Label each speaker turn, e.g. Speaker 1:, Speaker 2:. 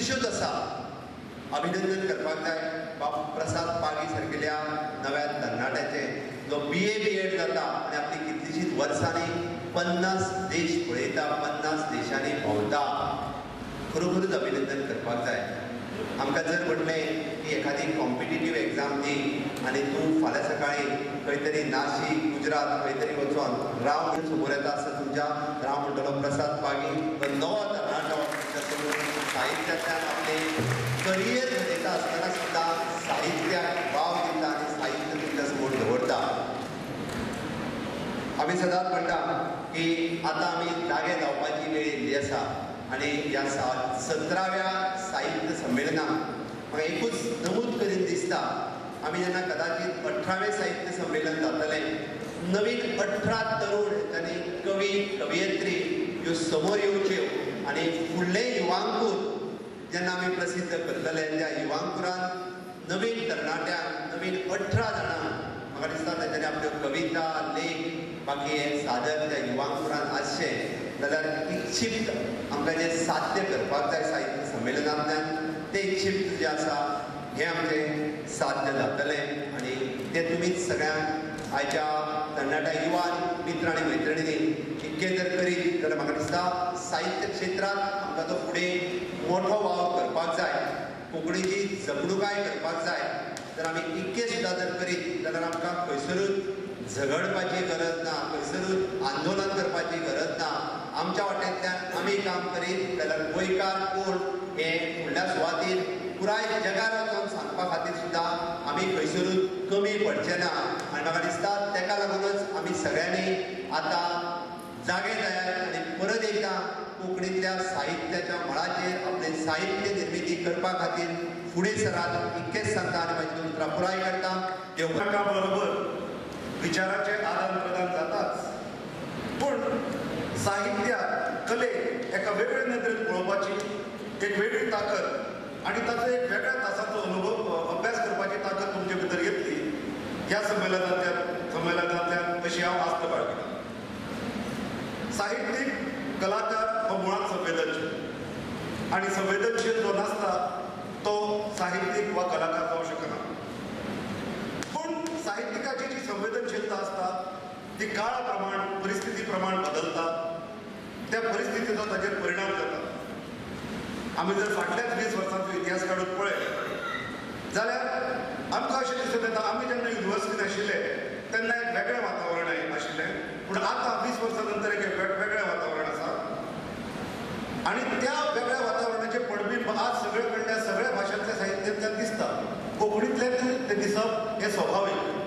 Speaker 1: कितल्योश्योच आसा. अभिनंदन करपाक जाय बाब प्रसाद पागी सारकेल्या नव्या तरणाट्याचे जो BA जाता आनी आपली कितलींशींच वर्सांनी 50 देश पळयता, 50 देशांनी भोंवता. खरोखरूच अभिनंदन करपाक जाय. आमकां जर म्हटलें की एखादी कॉम्पिटिटीव एग्जाम दी आनी तूं फाल्यां सकाळी खंय तरी नाशिक गुजरात खंय तरी वचून राव म्हणून समोर येता आसता तुमच्या राव म्हणटलो प्रसाद पागी तो नवो तरणाटो साहित्यांतल्यान आपले करियर घडयता आसतना सुद्दां साहित्याक वाव दिता आनी साहित्य तुमच्या समोर दवरता. आमी सदांच म्हणटा की आतां आमी जागे जावपाची वेळ येयल्ली आसा आनी ह्या 17व्या साहित्य संमेलनाक म्हाका एकूच नमूद करीन दिसता. आमी जेन्ना कदाचित 18वें साहित्य संमेलन जातलें नवीन 18 तरूण आनी कवी कवयित्री ह्यो समोर येवच्यो आनी फुडले युवांकूर जेन्ना आमी प्रसिद्ध करतले त्या युवांकुरान नवीन तरणाट्यांक नवीन 18 जाणांक म्हाका दिसता तेंच्यांनी आपल्यो कविता लेख बाकी हे सादर त्या युवांकुरान आसचे जाल्यार इच्छिप्त आमकां जें साध्य करपाक जाय साहित्य संमेलनांतल्यान तें इच्छिप्त जें आसा हें आमचें साध्य जातलें आनी तें तुमीच सगळ्यांक आयच्या तरणाट्या युवा मित्र आनी मैत्रिणींनी इतकें जर करीत जाल्यार म्हाका दिसता साहित्य क्षेत्रांत आमकां तो फुडें मोठो वाव करपाक जाय. कोंकणीची जपणूकाय करपाक जाय. जर आमी इतकें सुद्दां जर करीत जाल्यार आमकां खंयसरूच झगडपाची गरज ना, खंयसरूच आंदोलन करपाची गरज ना. आमच्या वाटेंतल्यान आमी काम करीत जाल्यार गोंयकार कोण हे फुडल्या सुवातेर पुराय जगार वचून सांगपा खातीर सुद्दां आमी खंयसरूच कमी पडचे ना. आनी म्हाका दिसता तेका लागूनच आमी सगळ्यांनी आतां जागे जायात आनी परत एकदां कोंकणींतल्या साहित्याच्या मळाचेर आपले साहित्य निर्मिती करपा खातीर फुडें सरात इतकेंच सांगता आनी म्हाजी 2 उतरां पुराय करता. देव
Speaker 2: बरोबर विचाराचे आदान प्रदान जाताच, पूण साहित्यात कलेक एका वेगळ्या नदरेन पळोवपाची एक वेगळी ताकद आनी ताचो एक वेगळ्या तासाचो अनुभव अभ्यास करपाची ताकद तुमचे भितर येतली ह्या संमेलनांतल्यान अशी हांव आस्त बाळगितां. साहित्यीक कलाकार हो मुळात संवेदनशील आनी संवेदनशील जो नासता तो साहित्यीक वा कलाकार जावं शकना. पूण साहित्यिकाची जी संवेदनशीलता आसता ती काळा प्रमाण परिस्थिती प्रमाण बदलता. त्या परिस्थितीचो ताचेर परिणाम जाता. आमी जर फाटल्याच 20 वर्सांचो इतिहास काडून पळयत जाल्यार आमकां अशें दिसून येता आमी जेन्ना युनिवर्सिटीन आशिल्ले तेन्ना एक वेगळें वातावरण आशिल्लें, पूण आतां 20 वर्सां नंतर एक वेगळें वातावरण आसा. आनी त्या वेगळ्या वातावरणाचे पडबिंब आज सगळे कडल्या सगळ्या भाशांतल्या साहित्यांतल्यान दिसता. कोंकणींतल्यान तें दिसप हें स्वाभावीक.